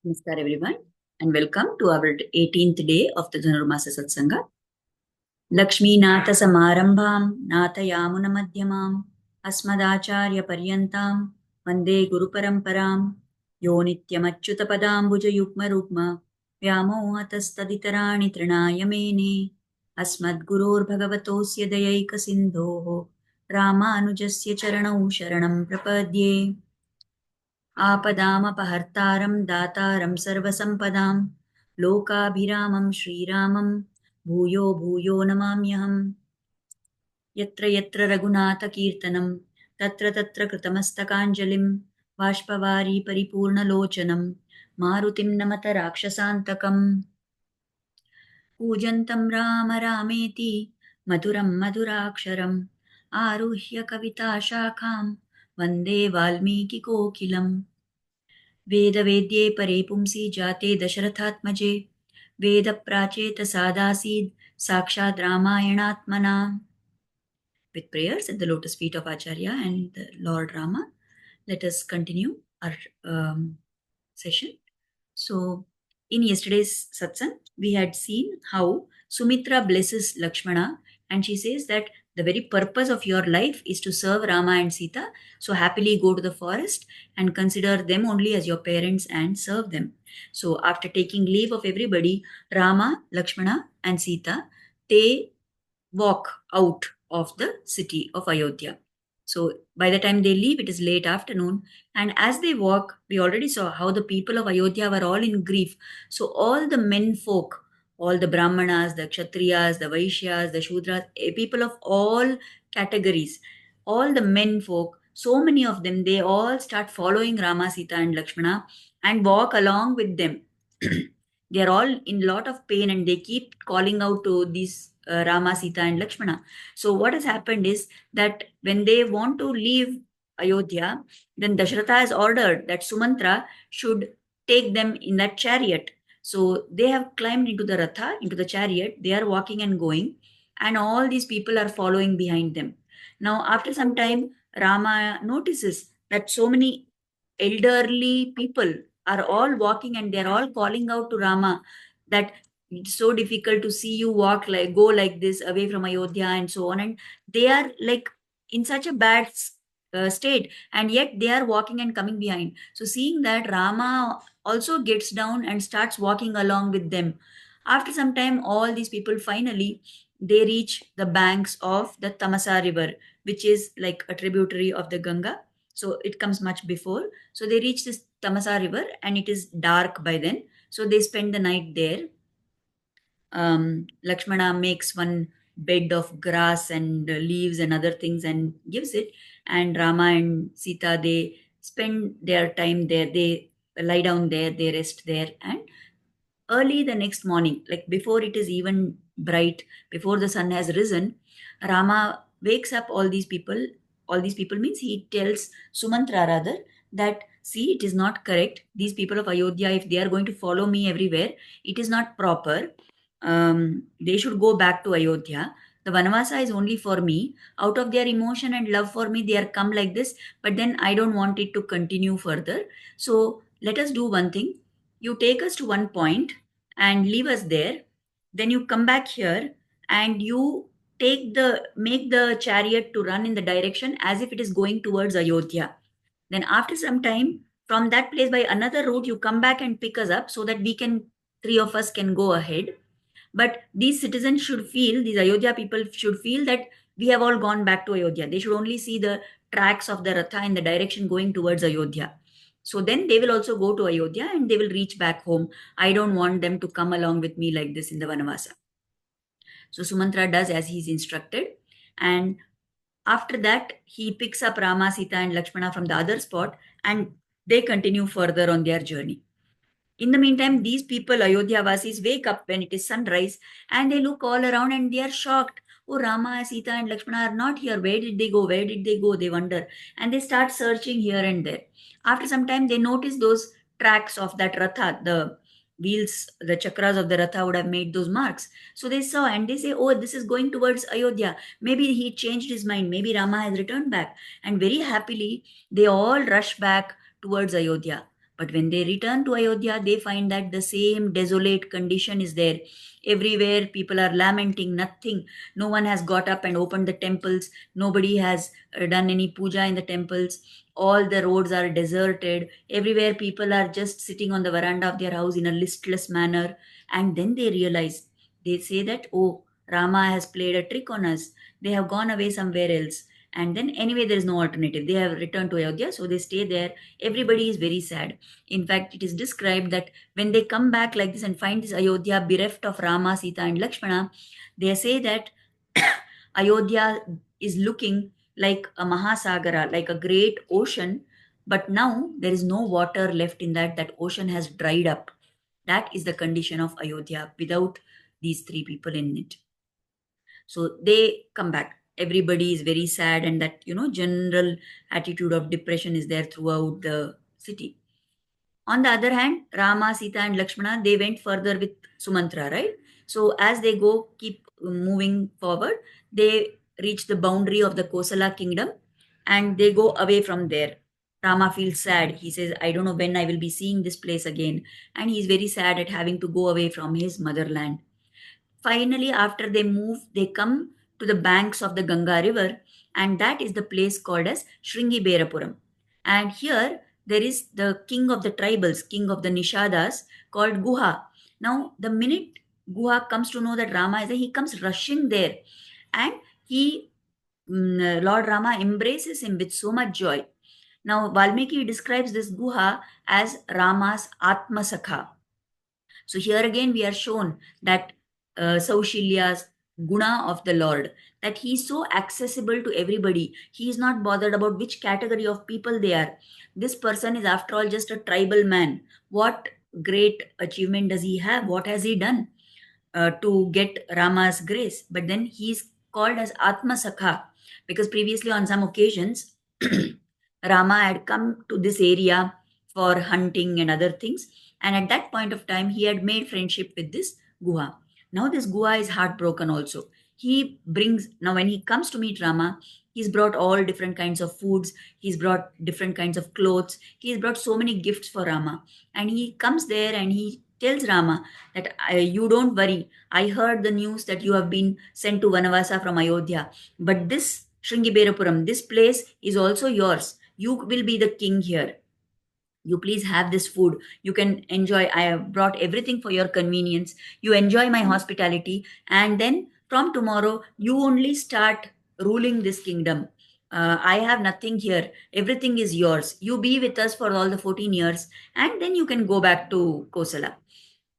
Namaskar everyone and welcome to our 18th day of the Dhanurmasa Satsanga. Lakshmi Natha Samarambham Natha Yamuna Madhyamam Asmadacharya Paryantam Vande Guru Paramparam Yo Nityam Achyuta Padambuja Yukma Rukma Vyamohatastaditarani Trinaya Mene Asmad Gurur Bhagavatosya Dayaika Sindhoho Ramanujasya Charanau Sharanam Prapadye आपदामपहर्तारं दातारं सर्वसम्पदां लोकाभिरामं श्रीरामं भूयो भूयो नमाम्यहम् यत्र यत्र रघुनाथकीर्तनं तत्र तत्र कृतमस्तकाञ्जलिं बाष्पवारी परिपूर्णलोचनं मारुतिं नमत राक्षसान्तकम् कूजन्तं राम रामेति मधुरं मधुराक्षरम् आरुह्य कविताशाखां वन्दे वाल्मीकिकोकिलम् वेदवेद्ये परे पुंसि जाते दशरथात्मजे वेदप्राचेत सादासीद् साक्षात् रामायणात्मना. With prayers at the lotus feet of Acharya and the Lord Rama, let us continue our session. So, in yesterday's satsang, we had seen how Sumitra blesses Lakshmana and she says that the very purpose of your life is to serve Rama and Sita. So, happily go to the forest and consider them only as your parents and serve them. So, after taking leave of everybody, Rama, Lakshmana, and Sita, they walk out of the city of Ayodhya. So by the time they leave, it is late afternoon. And as they walk, we already saw how the people of Ayodhya were all in grief. So all the men folk, all the Brahmanas, the Kshatriyas, the Vaishyas, the Shudras, people of all categories, all the men folk, so many of them, they all start following Rama, Sita, and Lakshmana and walk along with them. They are all in a lot of pain and they keep calling out to these Rama, Sita, and Lakshmana. So what has happened is that when they want to leave Ayodhya, then Dashratha has ordered that Sumantra should take them in that chariot. So they have climbed into the Ratha, into the chariot. They are walking and going, and all these people are following behind them. Now, after some time, Rama notices that so many elderly people are all walking and they're all calling out to Rama that it's so difficult to see you walk like go like this away from Ayodhya and so on. And they are like in such a bad state, and yet they are walking and coming behind. So seeing that, Rama also gets down and starts walking along with them. After some time, all these people finally they reach the banks of the Tamasa river, which is like a tributary of the Ganga. So it comes much before. So they reach this Tamasa river and it is dark by then. So they spend the night there. Lakshmana makes one bed of grass and leaves and other things and gives it. And Rama and Sita, they spend their time there. They lie down there, they rest there. And early the next morning, like before it is even bright, before the sun has risen, Rama wakes up all these people. All these people means he tells Sumantra rather that see, it is not correct. These people of Ayodhya, if they are going to follow me everywhere, it is not proper. They should go back to Ayodhya. The Vanavasa is only for me. Out of their emotion and love for me, they are come like this. But then I don't want it to continue further. So let us do one thing. You take us to one point and leave us there. Then you come back here and you make the chariot to run in the direction as if it is going towards Ayodhya. Then after some time, from that place by another route, you come back and pick us up so that we can, three of us can go ahead. But these citizens should feel, these Ayodhya people should feel that we have all gone back to Ayodhya. They should only see the tracks of the Ratha in the direction going towards Ayodhya. So then they will also go to Ayodhya and they will reach back home. I don't want them to come along with me like this in the Vanavasa. So Sumantra does as he is instructed. And after that, he picks up Rama, Sita, and Lakshmana from the other spot and they continue further on their journey. In the meantime, these people, Ayodhya Vasis, wake up when it is sunrise and they look all around and they are shocked. Oh, Rama, Sita, and Lakshmana are not here. Where did they go? Where did they go? They wonder. And they start searching here and there. After some time, they notice those tracks of that Ratha, the wheels, the chakras of the Ratha would have made those marks. So they saw and they say, oh, this is going towards Ayodhya. Maybe he changed his mind. Maybe Rama has returned back. And very happily, they all rush back towards Ayodhya. But when they return to Ayodhya, they find that the same desolate condition is there. Everywhere people are lamenting, nothing. No one has got up and opened the temples. Nobody has done any puja in the temples. All the roads are deserted. Everywhere people are just sitting on the veranda of their house in a listless manner. And then they realize, they say that, oh, Rama has played a trick on us. They have gone away somewhere else. And then, anyway, there is no alternative. They have returned to Ayodhya, so they stay there. Everybody is very sad. In fact, it is described that when they come back like this and find this Ayodhya bereft of Rama, Sita, and Lakshmana, they say that Ayodhya is looking like a Mahasagara, like a great ocean, but now there is no water left in that. That ocean has dried up. That is the condition of Ayodhya without these three people in it. So they come back. Everybody is very sad, and that, general attitude of depression is there throughout the city. On the other hand, Rama, Sita, and Lakshmana, they went further with Sumantra, right? So as they go, keep moving forward, they reach the boundary of the Kosala kingdom and they go away from there. Rama feels sad. He says, I don't know when I will be seeing this place again. And he's very sad at having to go away from his motherland. Finally, after they move, they come to the banks of the Ganga river, and that is the place called as Shringi Berapuram. And here there is the king of the tribals, king of the Nishadas, called Guha. Now, the minute Guha comes to know that Rama is there, he comes rushing there, and Lord Rama embraces him with so much joy. Now, Valmiki describes this Guha as Rama's Atma Sakha. So here again we are shown that Saushilya's guna of the Lord, that he is so accessible to everybody. He is not bothered about which category of people they are. This person is, after all, just a tribal man. What great achievement does he have? What has he done to get Rama's grace? But then he is called as Atma Sakha, because previously on some occasions Rama had come to this area for hunting and other things. And at that point of time, he had made friendship with this Guha. Now, this Guha is heartbroken also. He brings, now when he comes to meet Rama, he's brought all different kinds of foods, he's brought different kinds of clothes, he's brought so many gifts for Rama. And he comes there and he tells Rama that, you don't worry, I heard the news that you have been sent to Vanavasa from Ayodhya, but this Shringiberapuram, this place is also yours. You will be the king here. You please have this food. You can enjoy. I have brought everything for your convenience. You enjoy my hospitality. And then from tomorrow, you only start ruling this kingdom. I have nothing here. Everything is yours. You be with us for all the 14 years, and then you can go back to Kosala.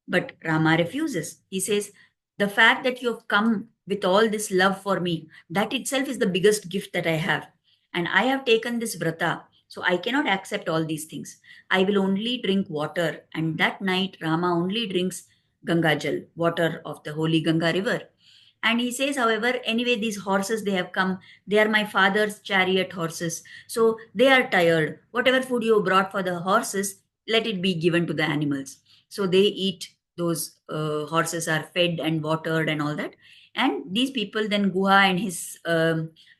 But Rama refuses. He says, the fact that you have come with all this love for me, that itself is the biggest gift that I have. And I have taken this vrata, so I cannot accept all these things. I will only drink water. And that night, Rama only drinks Ganga Jal, water of the holy Ganga river. And he says, however, anyway, these horses, they have come. They are my father's chariot horses. So they are tired. Whatever food you brought for the horses, let it be given to the animals. So they eat. Those horses are fed and watered and all that. And these people, then Guha and his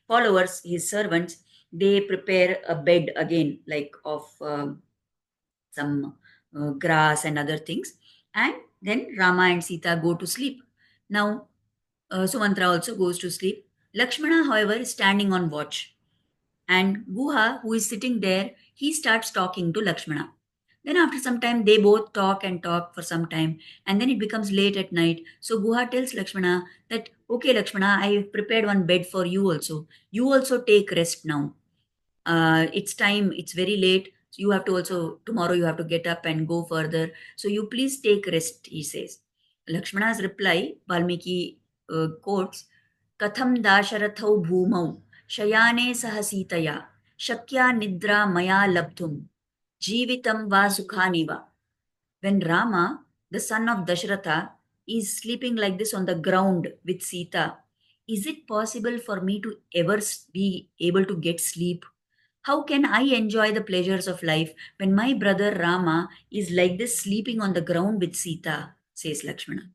followers, his servants, they prepare a bed again, like of some grass and other things. And then Rama and Sita go to sleep. Now, Sumantra also goes to sleep. Lakshmana, however, is standing on watch. And Guha, who is sitting there, he starts talking to Lakshmana. Then after some time, they both talk and talk for some time. And then it becomes late at night. So Guha tells Lakshmana that, okay, Lakshmana, I have prepared one bed for you also. You also take rest now. It's time, it's very late. So you have to also, tomorrow you have to get up and go further. So you please take rest, he says. Lakshmana's reply, Valmiki quotes, Katham dasharathau bhumau, shayane sahasitaya, shakya nidra maya labdhum, jivitam va sukhaniva. When Rama, the son of Dashratha, is sleeping like this on the ground with Sita, is it possible for me to ever be able to get sleep? How can I enjoy the pleasures of life when my brother Rama is like this sleeping on the ground with Sita, says Lakshmana.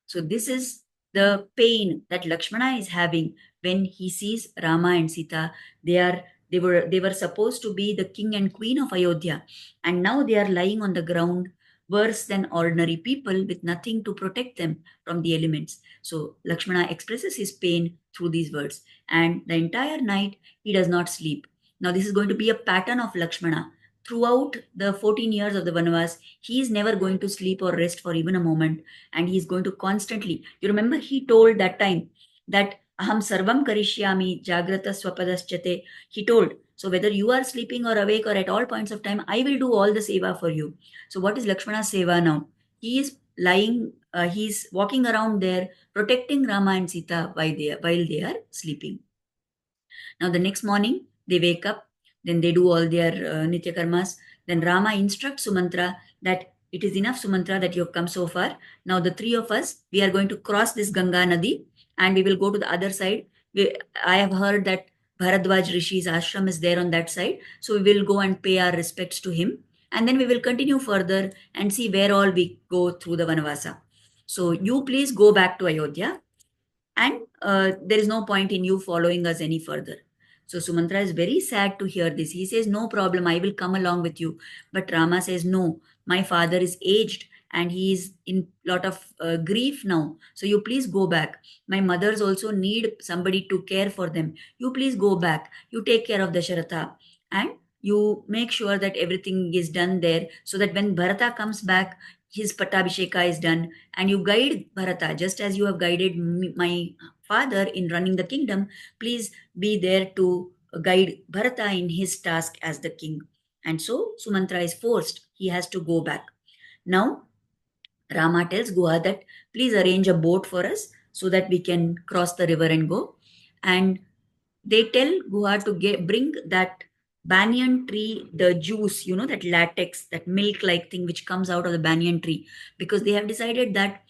So this is the pain that Lakshmana is having when he sees Rama and Sita. They are They were supposed to be the king and queen of Ayodhya, and now they are lying on the ground worse than ordinary people with nothing to protect them from the elements. So Lakshmana expresses his pain through these words, and the entire night he does not sleep. Now this is going to be a pattern of Lakshmana. Throughout the 14 years of the Vanavas, he is never going to sleep or rest for even a moment, and he is going to constantly. You remember he told that time that aham sarvam karishyami jagrata swapadaschate. He told, so whether you are sleeping or awake or at all points of time, I will do all the seva for you. So what is Lakshmana's seva now? He is lying, he's walking around there protecting Rama and Sita while they are sleeping. Now the next morning they wake up, then they do all their nitya karmas. Then Rama instructs Sumantra that it is enough, Sumantra, that you have come so far. Now the three of us, we are going to cross this Ganga Nadi and we will go to the other side. I have heard that Bharadwaj Rishi's ashram is there on that side. So we will go and pay our respects to him. And then we will continue further and see where all we go through the Vanavasa. So you please go back to Ayodhya, and there is no point in you following us any further. So Sumantra is very sad to hear this. He says, no problem, I will come along with you. But Rama says, no, my father is aged and he is in lot of grief now. So you please go back. My mothers also need somebody to care for them. You please go back. You take care of Dasharatha and you make sure that everything is done there so that when Bharata comes back, his Pattabhisheka is done, and you guide Bharata just as you have guided my father in running the kingdom. Please be there to guide Bharata in his task as the king. And so Sumantra is forced. He has to go back. Now, Rama tells Guha that please arrange a boat for us so that we can cross the river and go. And they tell Guha to bring that banyan tree, the juice, that latex, that milk like thing which comes out of the banyan tree, because they have decided that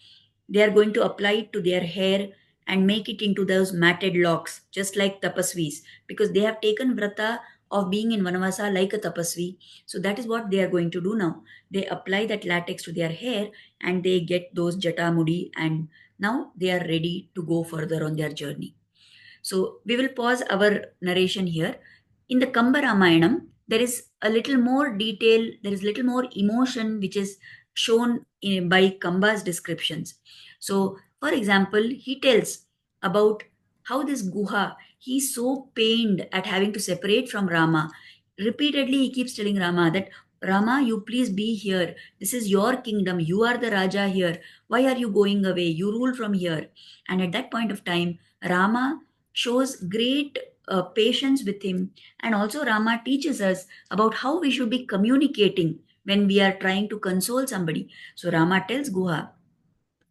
they are going to apply it to their hair and make it into those matted locks, just like tapasvis, because they have taken vrata of being in Vanavasa like a tapasvi. So that is what they are going to do now. They apply that latex to their hair and they get those jatamudi, and now they are ready to go further on their journey. So we will pause our narration here. In the Kamba Ramayanam, there is a little more detail, there is little more emotion which is shown by Kamba's descriptions. So, for example, he tells about how this Guha, he is so pained at having to separate from Rama. Repeatedly, he keeps telling Rama that, Rama, you please be here. This is your kingdom. You are the Raja here. Why are you going away? You rule from here. And at that point of time, Rama shows great patience with him. And also, Rama teaches us about how we should be communicating when we are trying to console somebody. So, Rama tells Guha,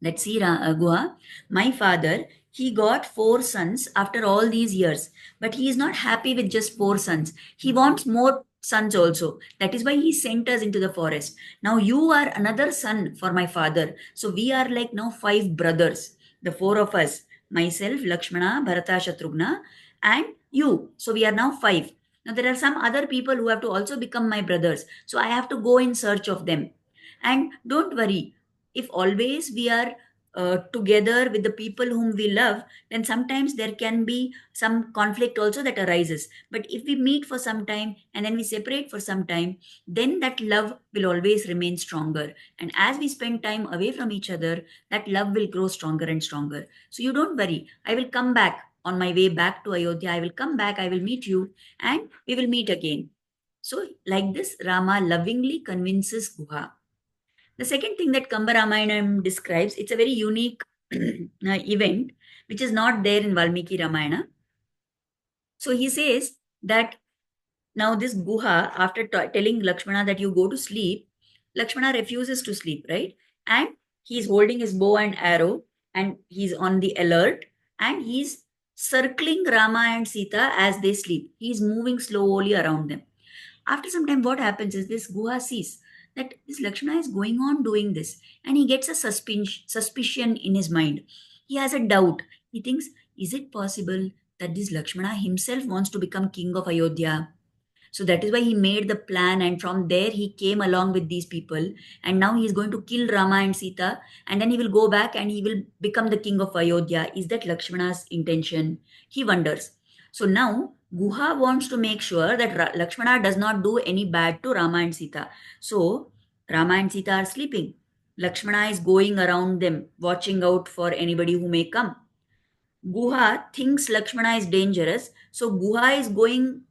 let's see, Guha, my father, he got 4 sons after all these years, but he is not happy with just 4 sons. He wants more sons also. That is why he sent us into the forest. Now you are another son for my father. So we are like now 5 brothers, the 4 of us, myself, Lakshmana, Bharata, Shatrughna, and you. So we are now 5. Now there are some other people who have to also become my brothers. So I have to go in search of them. And don't worry, if always we are together with the people whom we love, then sometimes there can be some conflict also that arises. But if we meet for some time and then we separate for some time, then that love will always remain stronger. And as we spend time away from each other, that love will grow stronger and stronger. So you don't worry. I will come back on my way back to Ayodhya. I will come back. I will meet you and we will meet again. So, like this, Rama lovingly convinces Guha. The second thing that Kamba Ramayana describes, it's a very unique event which is not there in Valmiki Ramayana. So he says that now this Guha, after telling Lakshmana that you go to sleep, Lakshmana refuses to sleep, right? And he's holding his bow and arrow and he's on the alert and he's circling Rama and Sita as they sleep. He's moving slowly around them. After some time, what happens is this Guha sees that this Lakshmana is going on doing this and he gets a suspicion in his mind. He has a doubt. He thinks, is it possible that this Lakshmana himself wants to become king of Ayodhya? So that is why he made the plan, and from there he came along with these people. And now he is going to kill Rama and Sita, and then he will go back and he will become the king of Ayodhya. Is that Lakshmana's intention? He wonders. So now Guha wants to make sure that Lakshmana does not do any bad to Rama and Sita. So Rama and Sita are sleeping. Lakshmana is going around them, watching out for anybody who may come. Guha thinks Lakshmana is dangerous, so Guha is going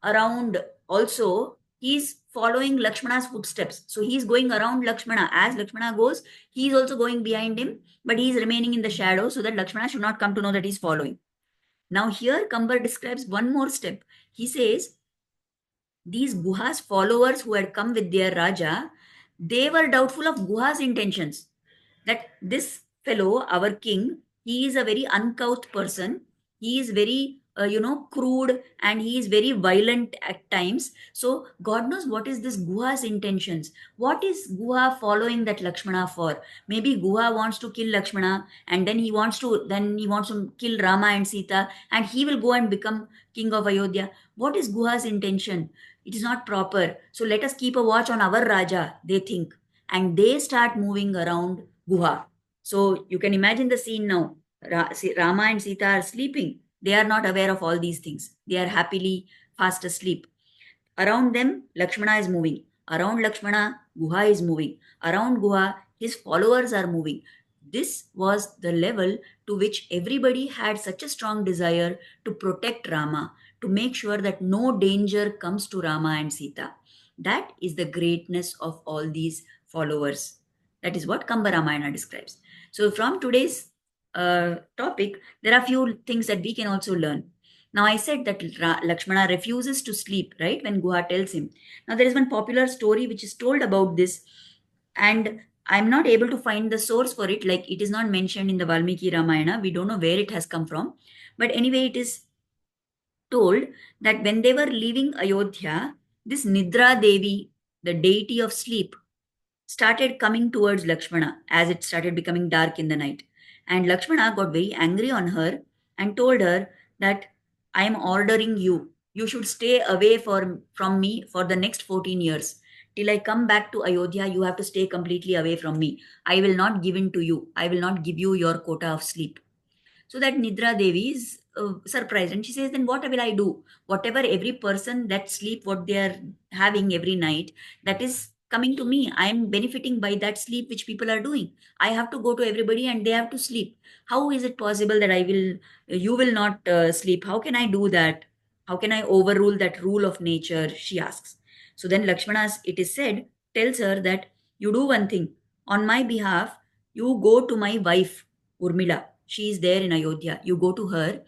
around also. He's following Lakshmana's footsteps. So he's going around Lakshmana. As Lakshmana goes, he's also going behind him, but he's remaining in the shadow so that Lakshmana should not come to know that he's following. Now, here Kambar describes one more step. He says, these Guha's followers who had come with their Raja, they were doubtful of Guha's intentions. That this fellow, our king, he is a very uncouth person. He is very, crude, and he is very violent at times. So God knows what is this Guha's intentions. What is Guha following that Lakshmana for? Maybe Guha wants to kill Lakshmana, and then he wants to kill Rama and Sita, and he will go and become king of Ayodhya. What is Guha's intention? It is not proper. So let us keep a watch on our Raja, they think. And they start moving around Guha. So you can imagine the scene now. Rama and Sita are sleeping. They are not aware of all these things. They are happily fast asleep. Around them, Lakshmana is moving. Around Lakshmana, Guha is moving. Around Guha, his followers are moving. This was the level to which everybody had such a strong desire to protect Rama, to make sure that no danger comes to Rama and Sita. That is the greatness of all these followers. That is what Kamba Ramayana describes. So, from today's topic, there are few things that we can also learn. Now, I said that Lakshmana refuses to sleep, right, when Guha tells him. Now, there is one popular story which is told about this, and I'm not able to find the source for it. Like, it is not mentioned in the Valmiki Ramayana. We don't know where it has come from. But anyway, it is told that when they were leaving Ayodhya, this Nidra Devi, the deity of sleep, started coming towards Lakshmana as it started becoming dark in the night. And Lakshmana got very angry on her and told her that I am ordering you. You should stay away from me for the next 14 years. Till I come back to Ayodhya, you have to stay completely away from me. I will not give in to you. I will not give you your quota of sleep. So that Nidra Devi is surprised, and she says, then what will I do? Whatever every person that sleep, what they are having every night, that is coming to me. I am benefiting by that sleep which people are doing. I have to go to everybody and they have to sleep. How is it possible that you will not sleep? How can I do that? How can I overrule that rule of nature? She asks. So then Lakshmana, it is said, tells her that you do one thing. On my behalf, you go to my wife, Urmila. She is there in Ayodhya. You go to her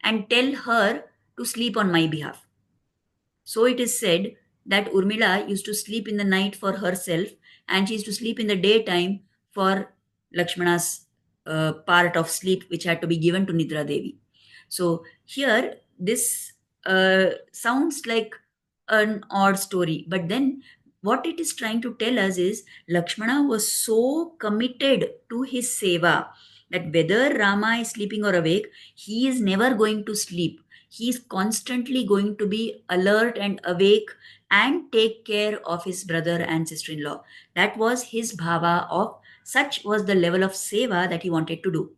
and tell her to sleep on my behalf. So it is said that Urmila used to sleep in the night for herself, and she used to sleep in the daytime for Lakshmana's part of sleep, which had to be given to Nidra Devi. So here, this sounds like an odd story, but then what it is trying to tell us is Lakshmana was so committed to his seva that whether Rama is sleeping or awake, he is never going to sleep. He is constantly going to be alert and awake and take care of his brother and sister-in-law. That was his bhava of, such was the level of seva that he wanted to do.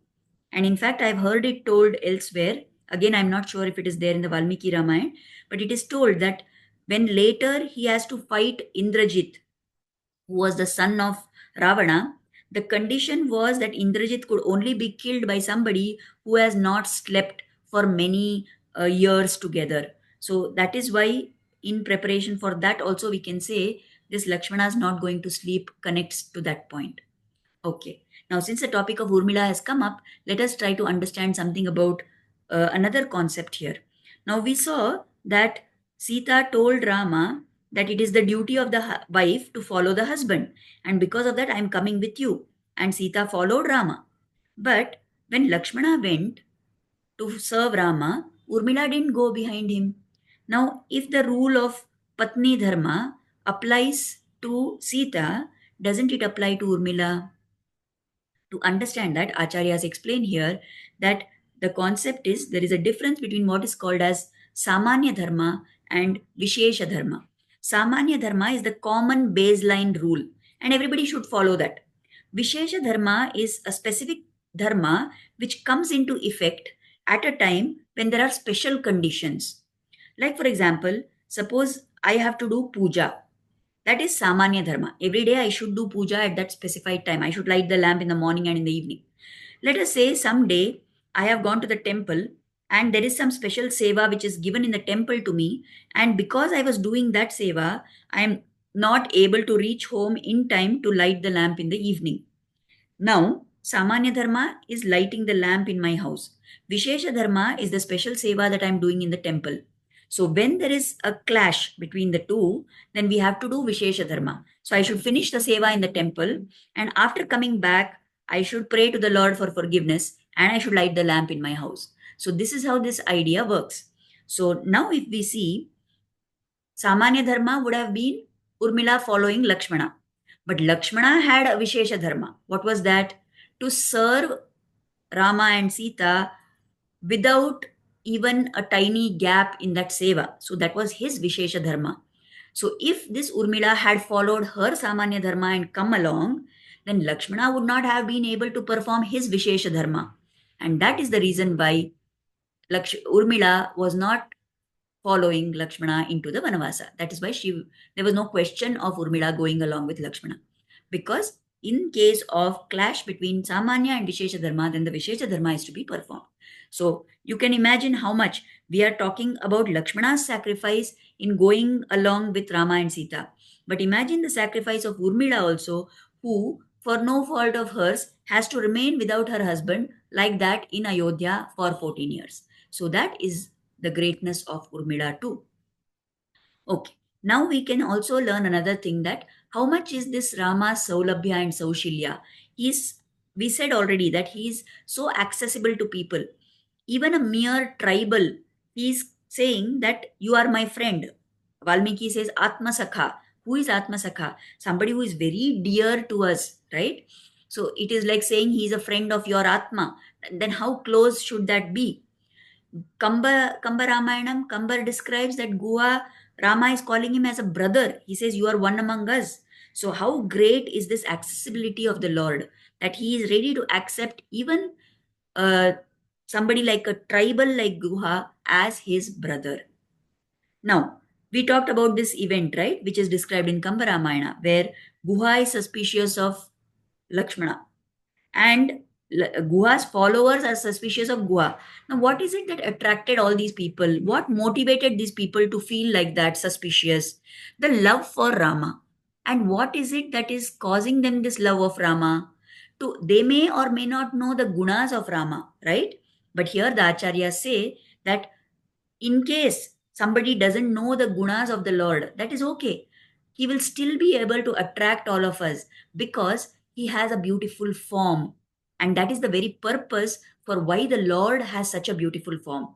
And in fact, I've heard it told elsewhere. Again, I'm not sure if it is there in the Valmiki Ramayana, but it is told that when later he has to fight Indrajit, who was the son of Ravana, the condition was that Indrajit could only be killed by somebody who has not slept for many years together. So that is why, in preparation for that, also we can say this Lakshmana is not going to sleep connects to that point. Okay. Now, since the topic of Urmila has come up, let us try to understand something about another concept here. Now, we saw that Sita told Rama that it is the duty of the wife to follow the husband, and because of that, I am coming with you. And Sita followed Rama. But when Lakshmana went to serve Rama, Urmila didn't go behind him. Now, if the rule of Patni Dharma applies to Sita, doesn't it apply to Urmila? To understand that, acharyas explain here that the concept is there is a difference between what is called as samanya dharma and vishesha dharma. Samanya dharma is the common baseline rule, and everybody should follow that. Vishesha dharma is a specific dharma which comes into effect at a time when there are special conditions. Like for example, suppose I have to do puja. That is Samanya Dharma. Every day I should do puja at that specified time. I should light the lamp in the morning and in the evening. Let us say someday I have gone to the temple and there is some special seva which is given in the temple to me. And because I was doing that seva, I am not able to reach home in time to light the lamp in the evening. Now, Samanya Dharma is lighting the lamp in my house. Vishesha Dharma is the special seva that I am doing in the temple. So when there is a clash between the two, then we have to do Vishesha Dharma. So I should finish the seva in the temple, and after coming back, I should pray to the Lord for forgiveness, and I should light the lamp in my house. So this is how this idea works. So now if we see, Samanya Dharma would have been Urmila following Lakshmana. But Lakshmana had a Vishesha Dharma. What was that? To serve Rama and Sita without even a tiny gap in that seva. So that was his Vishesha Dharma. So if this Urmila had followed her Samanya Dharma and come along, then Lakshmana would not have been able to perform his Vishesha Dharma. And that is the reason why Urmila was not following Lakshmana into the Vanavasa. That is why there was no question of Urmila going along with Lakshmana. Because in case of clash between Samanya and Vishesha Dharma, then the Vishesha Dharma is to be performed. So you can imagine how much we are talking about Lakshmana's sacrifice in going along with Rama and Sita. But imagine the sacrifice of Urmila also, who, for no fault of hers, has to remain without her husband like that in Ayodhya for 14 years. So that is the greatness of Urmila too. Okay, now we can also learn another thing, that how much is this Rama's Saulabhya and Saushilya? We said already that he is so accessible to people. Even a mere tribal, he is saying that you are my friend. Valmiki says Atma Sakha. Who is Atma Sakha? Somebody who is very dear to us, right? So it is like saying he is a friend of your Atma. Then how close should that be? Kamba Ramayanam, Kambar describes that Rama is calling him as a brother. He says, you are one among us. So how great is this accessibility of the Lord, that he is ready to accept even somebody like a tribal like Guha as his brother. Now, we talked about this event, right, which is described in Kamba Ramayana, where Guha is suspicious of Lakshmana. And Guha's followers are suspicious of Guha. Now, what is it that attracted all these people? What motivated these people to feel like that, suspicious? The love for Rama. And what is it that is causing them this love of Rama? They may or may not know the gunas of Rama, right? But here the acharyas say that in case somebody doesn't know the gunas of the Lord, that is okay. He will still be able to attract all of us because he has a beautiful form. And that is the very purpose for why the Lord has such a beautiful form.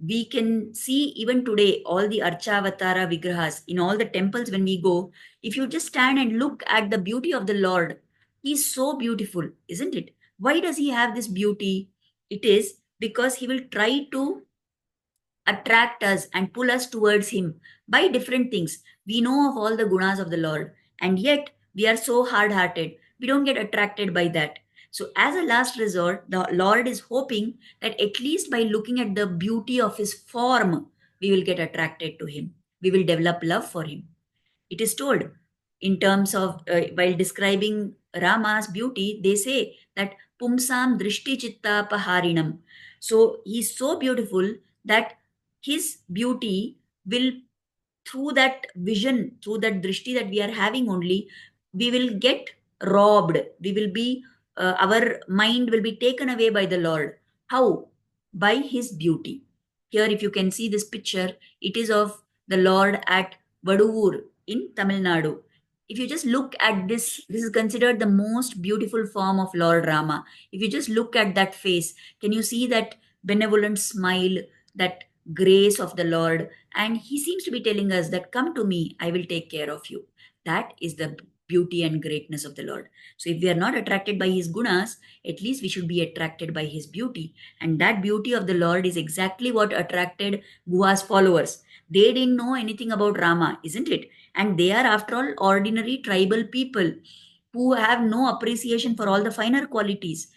We can see even today all the Archavatara Vigrahas in all the temples when we go. If you just stand and look at the beauty of the Lord, he is so beautiful, isn't it? Why does he have this beauty? It is because he will try to attract us and pull us towards him by different things. We know of all the gunas of the Lord, and yet we are so hard hearted. We don't get attracted by that. So, as a last resort, the Lord is hoping that at least by looking at the beauty of his form, we will get attracted to him. We will develop love for him. It is told in terms of, while describing Rama's beauty, they say that Pumsam Drishti Chitta Paharinam. So, he is so beautiful that his beauty will, through that vision, through that drishti that we are having only, we will get robbed. We will be, our mind will be taken away by the Lord. How? By his beauty. Here, if you can see this picture, it is of the Lord at Vaduvur in Tamil Nadu. If you just look at this, this is considered the most beautiful form of Lord Rama. If you just look at that face, can you see that benevolent smile, that grace of the Lord? And he seems to be telling us that, come to me, I will take care of you. That is the beauty and greatness of the Lord. So if we are not attracted by his gunas, at least we should be attracted by his beauty. And that beauty of the Lord is exactly what attracted Guha's followers. They didn't know anything about Rama, isn't it? And they are, after all, ordinary tribal people who have no appreciation for all the finer qualities.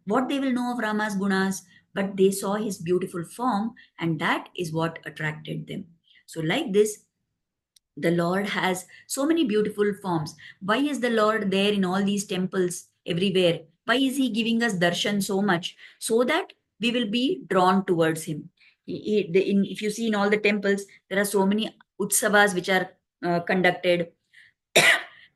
What they will know of Rama's gunas? but they saw his beautiful form, and that is what attracted them. So, like this, the Lord has so many beautiful forms. Why is the Lord there in all these temples everywhere? Why is He giving us darshan so much? So that we will be drawn towards Him. If you see in all the temples, there are so many utsavas which are conducted.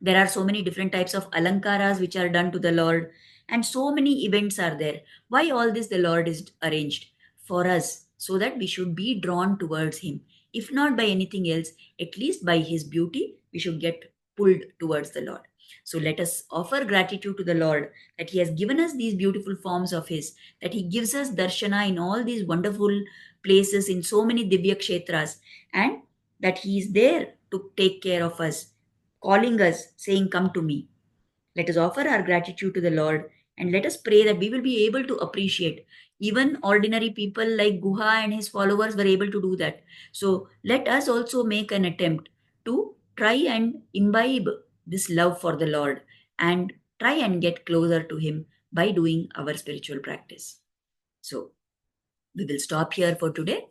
There are so many different types of alankaras which are done to the Lord, and so many events are there. Why all this the Lord is arranged for us, so that we should be drawn towards Him. If not by anything else, at least by His beauty, we should get pulled towards the Lord. So let us offer gratitude to the Lord that He has given us these beautiful forms of His, that He gives us darshana in all these wonderful places, in so many Divya Kshetras, and that He is there to take care of us, calling us, saying, "Come to me." Let us offer our gratitude to the Lord, and let us pray that we will be able to appreciate. Even ordinary people like Guha and his followers were able to do that. So let us also make an attempt to try and imbibe this love for the Lord and try and get closer to Him by doing our spiritual practice. So we will stop here for today.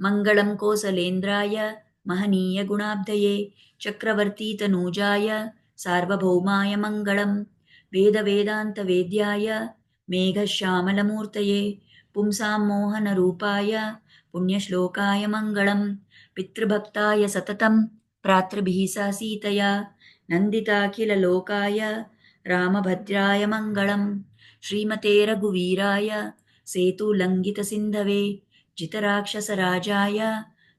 Mangalam Kosalendraya Mahaniya Gunabdaye Chakravarti Tanujaya Sarvabhaumaya Mangalam Veda Vedanta Vedyaya Megha Shamalamurtaye Pumsam Mohana Rupaya Punyashlokaya Mangalam Pitrabhaktaya Satatam Pratrabhisa Sitaya Nandita Kila Lokaya Ramabhadraya Mangalam Srimate Raghuviraya सेतुलङ्घितसिन्धवे जितराक्षसराजाय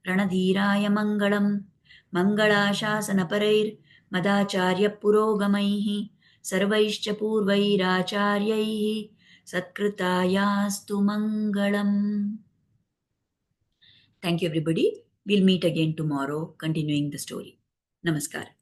रणधीराय मङ्गलम् मङ्गलाशासनपरैर्मदाचार्यपुरोगमैः सर्वैश्च पूर्वैराचार्यैः सत्कृतायास्तु मङ्गलम्. Thank you, everybody. We'll meet again tomorrow, continuing the story. Namaskar.